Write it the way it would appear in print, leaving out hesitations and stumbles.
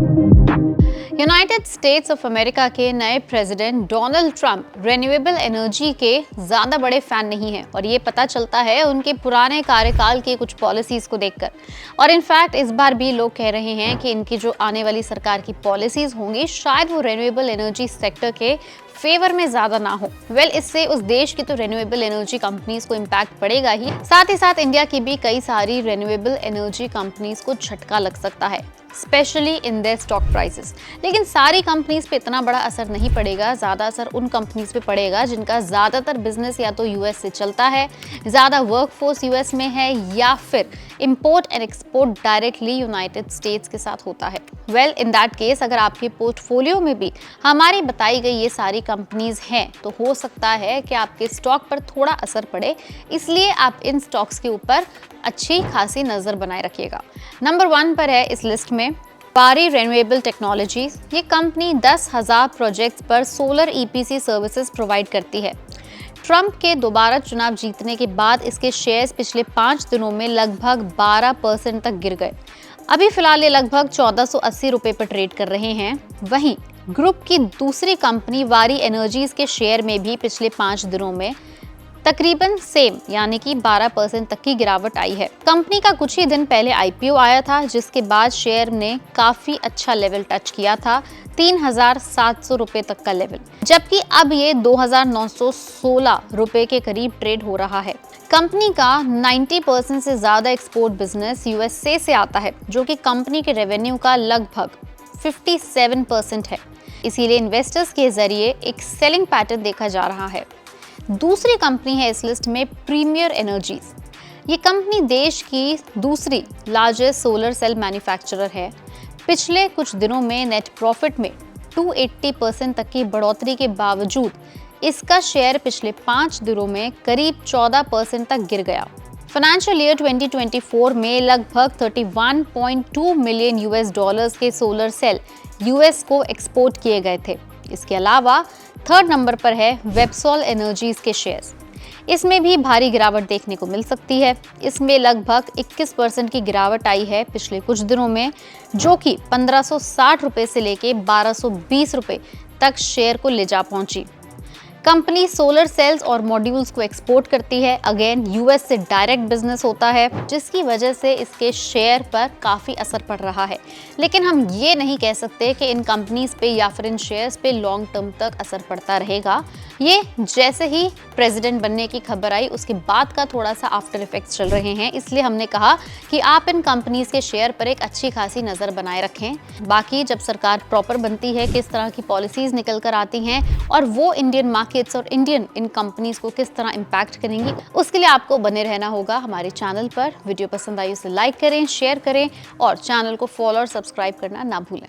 United states of America के नए president Donald Trump renewable energy के ज़्यादा बड़े फैन नहीं हैं और ये पता चलता है उनके पुराने कार्यकाल की कुछ पॉलिसीज को देखकर। और इनफैक्ट इस बार भी लोग कह रहे हैं कि इनकी जो आने वाली सरकार की पॉलिसीज होंगी शायद वो रिन्यूएबल एनर्जी सेक्टर के फेवर में ज़्यादा ना हो। इससे उस देश की तो रिन्यूएबल एनर्जी कंपनीज को इम्पैक्ट पड़ेगा ही साथ इंडिया की भी कई सारी रिन्यूएबल एनर्जी कंपनीज को झटका लग सकता है, specially in their stock prices. लेकिन सारी कंपनीज पे इतना बड़ा असर नहीं पड़ेगा, ज़्यादा असर उन कंपनीज पे पड़ेगा जिनका ज़्यादातर बिजनेस या तो यूएस से चलता है, ज़्यादा वर्कफोर्स यूएस में है, या फिर import and export directly United states के साथ होता है। इन दैट केस अगर आपके पोर्टफोलियो में भी हमारी बताई गई ये सारी कंपनीज हैं तो हो सकता है कि आपके स्टॉक पर थोड़ा असर पड़े, इसलिए आप इन स्टॉक्स के ऊपर अच्छी खासी नज़र बनाए रखिएगा। नंबर 1 पर है इस लिस्ट में वारी रिन्यूएबल टेक्नोलॉजीज। ये कंपनी 10,000 प्रोजेक्ट्स पर सोलर ईपीसी सर्विसेज प्रोवाइड करती है। ट्रंप के दोबारा चुनाव जीतने के बाद इसके शेयर्स पिछले 5 दिनों में लगभग 12% तक गिर गए। अभी फिलहाल ये लगभग 1480 रुपए पर ट्रेड कर रहे हैं। वहीं ग्रुप की दूसरी कंपनी वारी एनर्जीज के शेयर में भी पिछले 5 दिनों में तकरीबन सेम यानी कि 12% तक की गिरावट आई है। कंपनी का कुछ ही दिन पहले आईपीओ आया था जिसके बाद शेयर ने काफी अच्छा लेवल टच किया था, 3,700 रुपए तक का लेवल, जबकि अब ये 2,916 रुपए के करीब ट्रेड हो रहा है। कंपनी का 90% से ज्यादा एक्सपोर्ट बिजनेस यूएसए से आता है, जो कि कंपनी के रेवेन्यू का लगभग 57% है। इसीलिए इन्वेस्टर्स के जरिए एक सेलिंग पैटर्न देखा जा रहा है। दूसरी कंपनी है इस लिस्ट में प्रीमियर एनर्जीज। ये कंपनी देश की दूसरी लार्जेस्ट सोलर सेल मैन्युफैक्चरर है। पिछले कुछ दिनों में नेट प्रॉफिट में 280% तक की बढ़ोतरी के बावजूद इसका शेयर पिछले 5 दिनों में करीब 14% तक गिर गया। फाइनेंशियल ईयर 2024 में लगभग 31.2 मिलियन यूएस डॉलर्स के सोलर सेल यूएस को एक्सपोर्ट किए गए थे। इसके अलावा 3rd नंबर पर है वेबसॉल एनर्जीज के शेयर्स। इसमें भी भारी गिरावट देखने को मिल सकती है। इसमें लगभग 21% की गिरावट आई है पिछले कुछ दिनों में, जो कि 1560 रुपए से लेके 1220 रुपए तक शेयर को ले जा पहुंची। कंपनी सोलर सेल्स और मॉड्यूल्स को एक्सपोर्ट करती है। अगेन यूएस से डायरेक्ट बिजनेस होता है, जिसकी वजह से इसके शेयर पर काफ़ी असर पड़ रहा है। लेकिन हम ये नहीं कह सकते कि इन कंपनीज पे या फिर इन शेयर्स पे लॉन्ग टर्म तक असर पड़ता रहेगा। ये जैसे ही प्रेसिडेंट बनने की खबर आई उसके बाद का थोड़ा सा आफ्टर इफेक्ट्स चल रहे हैं, इसलिए हमने कहा कि आप इन कंपनीज के शेयर पर एक अच्छी खासी नज़र बनाए रखें। बाकी जब सरकार प्रॉपर बनती है, किस तरह की पॉलिसीज निकल कर आती हैं और वो इंडियन मार्केट्स और इंडियन इन कंपनीज को किस तरह इम्पैक्ट करेंगी, उसके लिए आपको बने रहना होगा हमारे चैनल पर। वीडियो पसंद आई उसे लाइक करें, शेयर करें और चैनल को फॉलो और सब्सक्राइब करना ना भूलें।